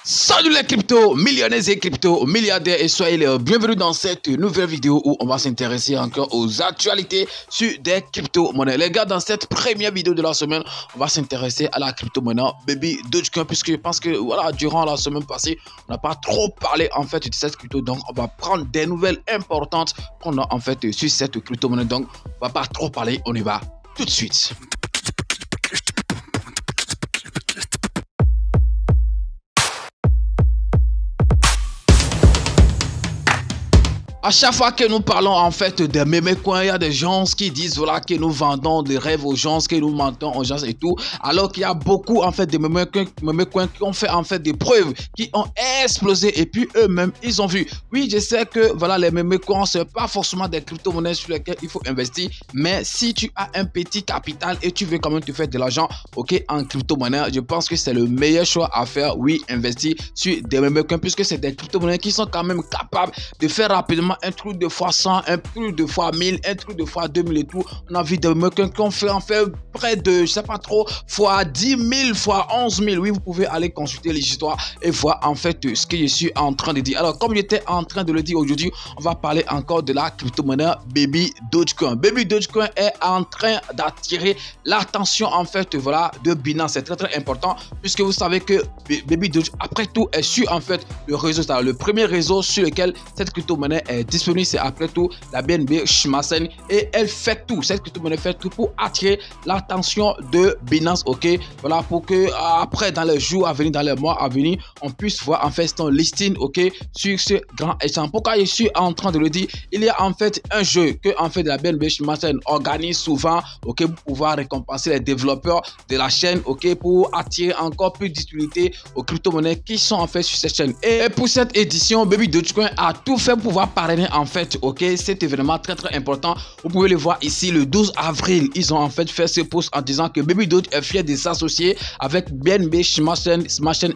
Salut les crypto millionnaires et crypto milliardaires et soyez les bienvenus dans cette nouvelle vidéo où on va s'intéresser encore aux actualités sur des crypto-monnaies. Les gars, dans cette première vidéo de la semaine, on va s'intéresser à la crypto-monnaie Baby Dogecoin, puisque je pense que voilà, durant la semaine passée, on n'a pas trop parlé en fait de cette crypto, donc on va prendre des nouvelles importantes qu'on a en fait sur cette crypto-monnaie, donc on va pas trop parler, on y va tout de suite. À chaque fois que nous parlons en fait des mémé coins, il y a des gens qui disent voilà que nous vendons des rêves aux gens, que nous mentons aux gens et tout, alors qu'il y a beaucoup en fait de mémé coins qui ont fait en fait des preuves, qui ont explosé et puis eux-mêmes ils ont vu. Oui, je sais que voilà les mémé coins c'est pas forcément des crypto-monnaies sur lesquelles il faut investir, mais si tu as un petit capital et tu veux quand même te faire de l'argent, ok, en crypto-monnaie, je pense que c'est le meilleur choix à faire. Oui, investir sur des mémé coins puisque c'est des crypto-monnaies qui sont quand même capables de faire rapidement un truc de fois 100, un truc de fois 1000, un truc de fois 2000 et tout. On a vu des mecs qui ont fait en fait près de, je sais pas trop, fois 10 000, fois 11 000. Oui, vous pouvez aller consulter les histoires et voir en fait ce que je suis en train de dire. Alors, comme j'étais en train de le dire aujourd'hui, on va parler encore de la crypto-monnaie Baby Dogecoin. Baby Dogecoin est en train d'attirer l'attention en fait, voilà, de Binance. C'est très très important puisque vous savez que Baby Doge, après tout, est sur en fait le réseau, le premier réseau sur lequel cette crypto-monnaie est disponible, c'est après tout la BNB Shmasen, et elle fait tout, cette crypto-monnaie fait tout pour attirer l'attention de Binance, ok, voilà, pour que après dans les jours à venir, dans les mois à venir, on puisse voir en fait son listing, ok, sur ce grand échange. Pourquoi je suis en train de le dire? Il y a en fait un jeu que en fait la BNB Shmasen organise souvent, ok, pour pouvoir récompenser les développeurs de la chaîne, ok, pour attirer encore plus d'utilité aux crypto-monnaies qui sont en fait sur cette chaîne. Et pour cette édition, Baby Dogecoin a tout fait pour pouvoir parrainer en fait, ok, cet événement très très important. Vous pouvez le voir ici, le 12 avril, ils ont en fait fait ce post en disant que Baby Doge est fier de s'associer avec BNB Shmasen,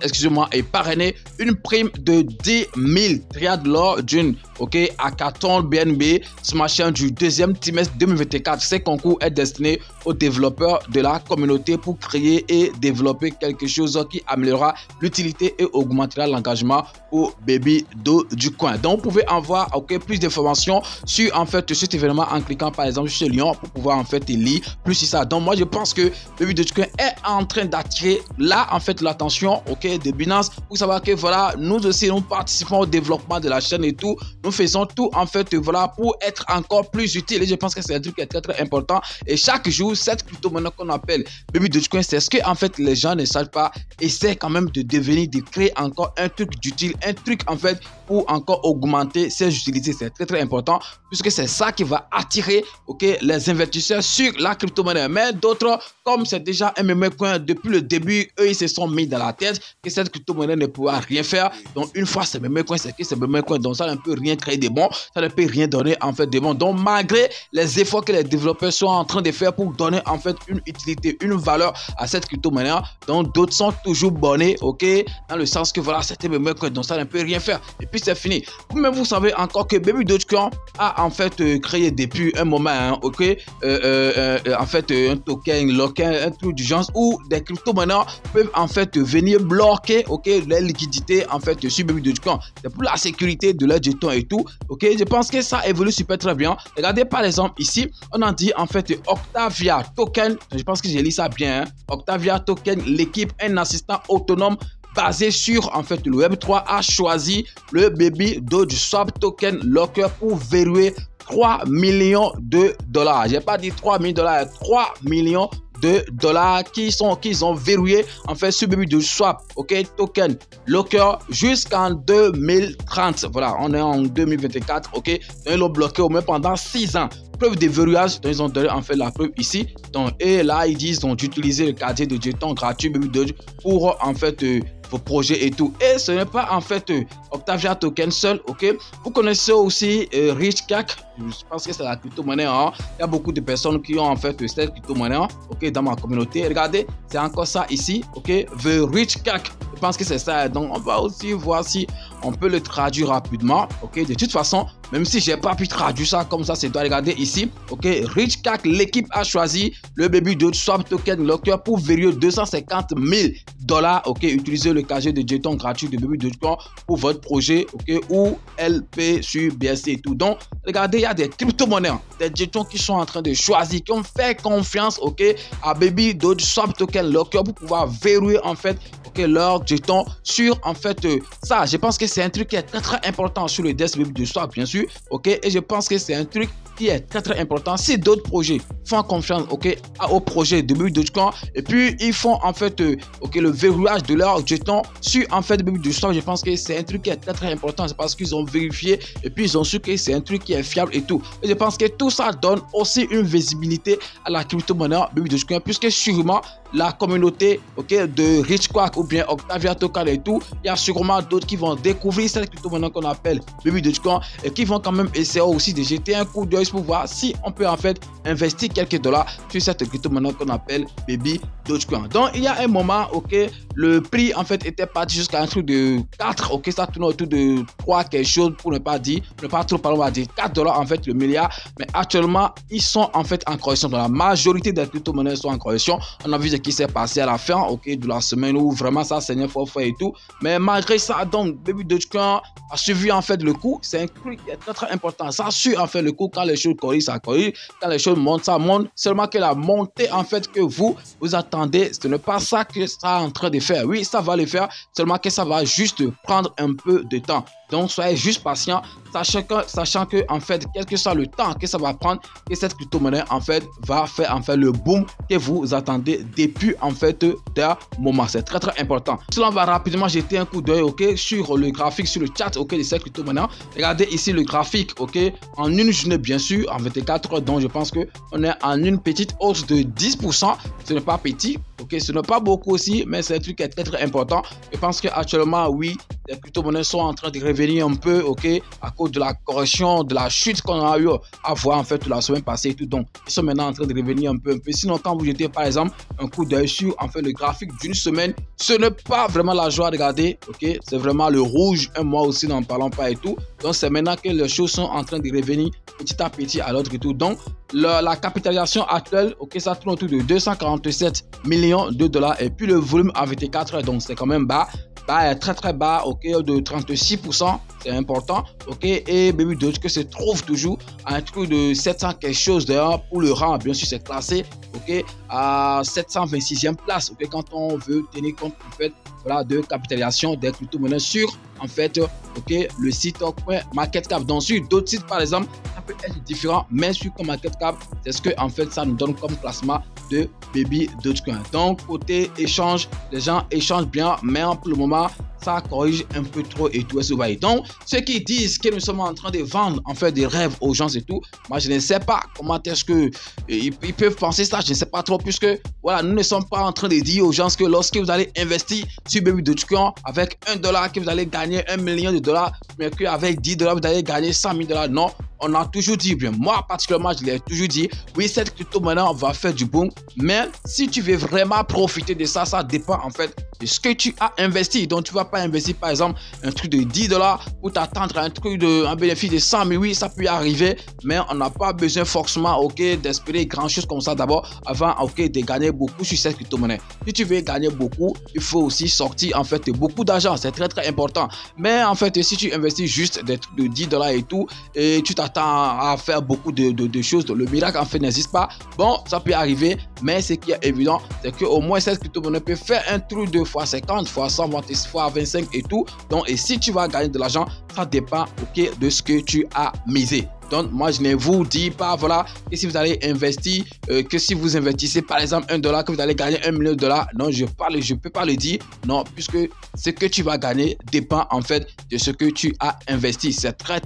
excusez-moi, et parrainer une prime de 10 000 triades lors d'une, ok, hackathon BNB Shmasen du deuxième trimestre 2024. Ce concours est destiné aux développeurs de la communauté pour créer et développer quelque chose qui améliorera l'utilité et augmentera l'engagement au Baby Dogecoin. Donc vous pouvez en voir, ok, plus d'informations sur en fait cet événement en cliquant par exemple sur le lien pour pouvoir en fait lire plus sur ça. Donc moi je pense que Baby Dogecoin est en train d'attirer là en fait l'attention, ok, de Binance, pour savoir que voilà, nous aussi nous participons au développement de la chaîne et tout, nous faisons tout en fait voilà pour être encore plus utile, et je pense que c'est un truc qui est très très important. Et chaque jour cette crypto-monnaie qu'on appelle Baby Dogecoin, c'est ce que en fait les gens ne savent pas, essaient quand même de devenir, de créer encore un truc d'utile, un truc en fait pour encore augmenter ses utilités. C'est très très important puisque c'est ça qui va attirer, ok, les investisseurs sur la crypto-monnaie. Mais d'autres, comme c'est déjà un mémé coin depuis le début, eux ils se sont mis dans la tête que cette crypto-monnaie ne pourra rien faire. Donc une fois c'est mémé coin, c'est que c'est mémé coin, donc ça ne peut rien créer de bon, ça ne peut rien donner en fait de bon. Donc malgré les efforts que les développeurs sont en train de faire pour donner en fait une utilité, une valeur à cette crypto-monnaie, donc d'autres sont toujours bonnés, ok, dans le sens que voilà, c'était mémé coin, donc ça ne peut rien faire et puis c'est fini. Mais vous savez encore que Baby Dogecoin a en fait créé depuis un moment, hein, ok, en fait un token local, un truc du genre où des crypto-monnaies peuvent en fait venir bloquer, ok, les liquidités en fait sur Baby Dogecoin. C'est pour la sécurité de leur jeton et tout, ok. Je pense que ça évolue super très bien. Regardez par exemple ici, on a dit en fait Octavia Token, je pense que j'ai lu ça bien, hein. Octavia Token, l'équipe, un assistant autonome basé sur en fait le Web3, a choisi le Baby Doge Swap Token Locker pour verrouiller 3 millions de dollars. J'ai pas dit 3 000 dollars, 3 millions de dollars qu'ils ont verrouillé en fait sur Baby Doge Swap, ok, Token Locker jusqu'en 2030. Voilà, on est en 2024, ok. Donc, ils l'ont bloqué au moins pendant 6 ans. Preuve de verrouillage, donc ils ont donné en fait la preuve ici. Donc, et là ils disent d'utiliser le quartier de jetons gratuit Baby Doge pour en fait vos projets et tout. Et ce n'est pas en fait Octavia Token seul, ok. Vous connaissez aussi Richcak, je pense que c'est la crypto-monnaie, hein. Il y a beaucoup de personnes qui ont en fait cette crypto-monnaie, ok, dans ma communauté. Regardez, c'est encore ça ici, ok, The Richcak. Je pense que c'est ça. Donc on va aussi voir si on peut le traduire rapidement, ok. De toute façon, même si j'ai pas pu traduire ça comme ça, c'est doit regarder ici, ok. Richcak, l'équipe a choisi le Baby Doge Swap Token Locker pour verrouiller 250 000 $, ok, utilisez le casier de jetons gratuit de Baby Dogecoin pour votre projet, ok, ou LP sur BSC et tout. Donc, regardez, il y a des crypto-monnaies, des jetons qui sont en train de choisir, qui ont fait confiance, ok, à Baby Doge Swap Token Locker pour pouvoir verrouiller en fait, ok, leurs jetons sur en fait ça. Je pense que c'est un truc qui est très important sur le desk Baby Doge Swap, bien sûr, ok, et je pense que c'est un truc qui est très important. Si d'autres projets font confiance, ok, au projet de Baby Dogecoin et puis ils font en fait ok, le verrouillage de leurs jetons sur en fait Baby Dogecoin, je pense que c'est un truc qui est très important. C'est parce qu'ils ont vérifié et puis ils ont su que c'est un truc qui est fiable et tout. Et je pense que tout ça donne aussi une visibilité à la crypto-monnaie Baby Dogecoin, puisque sûrement la communauté, ok, de Rich Quack ou bien Octavia Token et tout, il y a sûrement d'autres qui vont découvrir cette crypto-monnaie qu'on appelle Baby Dogecoin et qui vont quand même essayer aussi de jeter un coup d'œil pour voir si on peut en fait investir quelques dollars sur cette crypto-monnaie qu'on appelle Baby Dogecoin. Donc il y a un moment, ok, le prix en fait était parti jusqu'à un truc de 4, ok, ça tourne autour de 3 quelque chose, pour ne pas dire, ne pas trop parler, on va dire $4 en fait le milliard, mais actuellement ils sont en fait en correction. Donc la majorité des crypto-monnaies sont en correction. On a vu ce qui s'est passé à la fin, ok, de la semaine où vraiment ça saignait fort et tout, mais malgré ça, donc Baby Dogecoin a suivi en fait le coup. C'est un truc qui est très important, ça suit en fait le coup. Quand les choses corrigent, ça corrige, quand les choses montent, ça monte. Seulement que la montée en fait que vous attendez, ce n'est pas ça que ça est en train de faire. Oui, ça va le faire, seulement que ça va juste prendre un peu de temps. Donc soyez juste patient, sachant que en fait, quel que soit le temps que ça va prendre, que cette crypto-monnaie en fait va faire en fait le boom que vous attendez depuis en fait d'un moment. C'est très important. Cela va rapidement jeter un coup d'œil, ok, sur le graphique, sur le chat, ok, de cette crypto-monnaie. Regardez ici le graphique, ok, en une journée bien sûr, en 24 heures. Donc je pense que on est en une petite hausse de 10%. Ce n'est pas petit, ok, ce n'est pas beaucoup aussi, mais c'est un truc qui est très important. Je pense que actuellement, oui, les crypto-monnaies sont en train de revenir un peu, ok, à cause de la correction, de la chute qu'on a eu à voir en fait la semaine passée et tout. Donc ils sont maintenant en train de revenir un peu. Sinon, quand vous jetez par exemple un coup d'œil sur en fait le graphique d'une semaine, ce n'est pas vraiment la joie de regarder, ok, c'est vraiment le rouge. Un mois aussi, n'en parlons pas et tout. Donc c'est maintenant que les choses sont en train de revenir petit à petit à l'autre et tout. Donc la capitalisation actuelle, ok, ça tourne autour de 247 millions de dollars et puis le volume en 24 heures, donc c'est quand même bas. Très bas, ok, de 36%, c'est important, ok, et Baby Dogecoin se trouve toujours à un truc de 700 quelque chose d'ailleurs. Pour le rang, bien sûr, c'est classé, ok, à 726e place, ok, quand on veut tenir compte en fait, voilà, de capitalisation des crypto-monnaies sur en fait, ok, le site CoinMarketCap. Donc sur d'autres sites par exemple, ça peut être différent, mais sur CoinMarketCap, c'est ce que en fait ça nous donne comme classement de Baby Dogecoin. Donc côté échange, les gens échangent bien, mais pour le moment ça corrige un peu trop et tout. Donc ceux qui disent que nous sommes en train de vendre en fait des rêves aux gens et tout, moi je ne sais pas comment est-ce que ils peuvent penser ça. Je ne sais pas trop, puisque voilà, nous ne sommes pas en train de dire aux gens que lorsque vous allez investir sur Baby Dogecoin avec $1 que vous allez gagner $1 million, mais qu'avec $10 vous allez gagner $100 000. Non, on a toujours dit, bien moi particulièrement je l'ai toujours dit, oui, cette crypto-monnaie va faire du boom, mais si tu veux vraiment profiter de ça, ça dépend en fait de ce que tu as investi. Donc tu vas pas investir par exemple un truc de $10 pour t'attendre à un bénéfice de 100 000. Oui, ça peut y arriver, mais on n'a pas besoin forcément, ok, d'espérer grand chose comme ça d'abord avant, ok, de gagner beaucoup sur cette crypto-monnaie. Si tu veux gagner beaucoup, il faut aussi sortir en fait beaucoup d'argent, c'est très important. Mais en fait, si tu investis juste des trucs de $10 et tout, et tu t'attends à faire beaucoup de choses, le miracle en fait n'existe pas. Bon, ça peut arriver, mais ce qui est évident, c'est que au moins cette crypto-monnaie peut faire un truc de fois 50, fois 100, fois 25 et tout. Donc, et si tu vas gagner de l'argent, ça dépend, ok, de ce que tu as misé. Donc moi je ne vous dis pas voilà que si vous allez investir, que si vous investissez par exemple $1 que vous allez gagner $1 million. Non, je peux pas le dire, non, puisque ce que tu vas gagner dépend en fait de ce que tu as investi. C'est très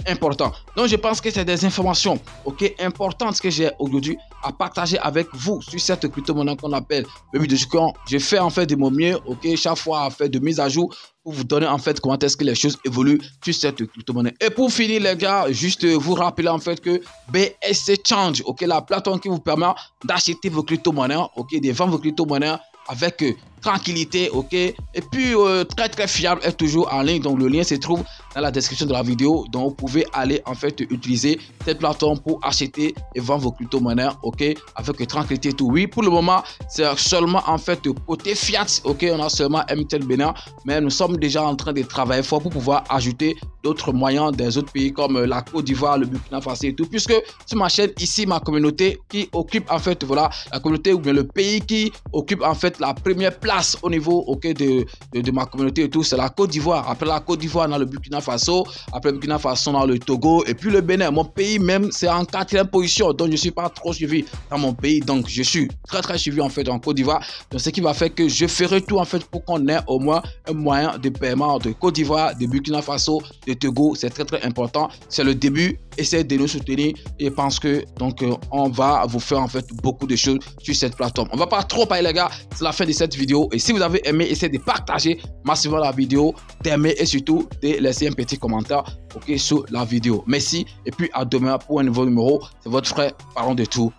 important. Donc je pense que c'est des informations, ok, importantes que j'ai aujourd'hui à partager avec vous sur cette crypto-monnaie qu'on appelle Baby Dogecoin. Je fais en fait de mon mieux, ok, chaque fois à faire de mise à jour pour vous donner en fait comment est-ce que les choses évoluent sur cette crypto-monnaie. Et pour finir les gars, juste vous rappeler en fait que BSC Change, ok, la plateforme qui vous permet d'acheter vos crypto-monnaies, ok, de vendre vos crypto-monnaies avec tranquillité, ok. Et puis très fiable est toujours en ligne. Donc le lien se trouve dans la description de la vidéo. Donc vous pouvez aller en fait utiliser cette plateforme pour acheter et vendre vos crypto-monnaies, ok, avec tranquillité et tout. Oui, pour le moment c'est seulement en fait côté fiat, ok, on a seulement MTL Bénin, mais nous sommes déjà en train de travailler fort pour pouvoir ajouter d'autres moyens des autres pays comme la Côte d'Ivoire, le Burkina Faso et tout, puisque sur ma chaîne ici, ma communauté qui occupe en fait, voilà, la communauté ou bien le pays qui occupe en fait la première place au niveau, ok, de ma communauté et tout, c'est la Côte d'Ivoire. Après la Côte d'Ivoire, on a le Burkina Faso, après le Burkina Faso, on a le Togo et puis le Bénin. Mon pays même, c'est en 4e position, donc je suis pas trop suivi dans mon pays, donc je suis très suivi en fait en Côte d'Ivoire. Donc ce qui va faire que je ferai tout en fait pour qu'on ait au moins un moyen de paiement de Côte d'Ivoire, de Burkina Faso, de Togo. C'est très important, c'est le début. Essayez de nous soutenir et je pense que donc on va vous faire en fait beaucoup de choses sur cette plateforme. On va pas trop parler les gars, c'est la fin de cette vidéo et si vous avez aimé, essayez de partager massivement la vidéo, d'aimer et surtout de laisser un petit commentaire, ok, sur la vidéo. Merci et puis à demain pour un nouveau numéro. C'est votre frère Parlons de tout.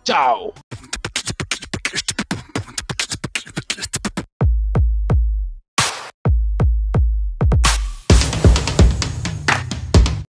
Ciao.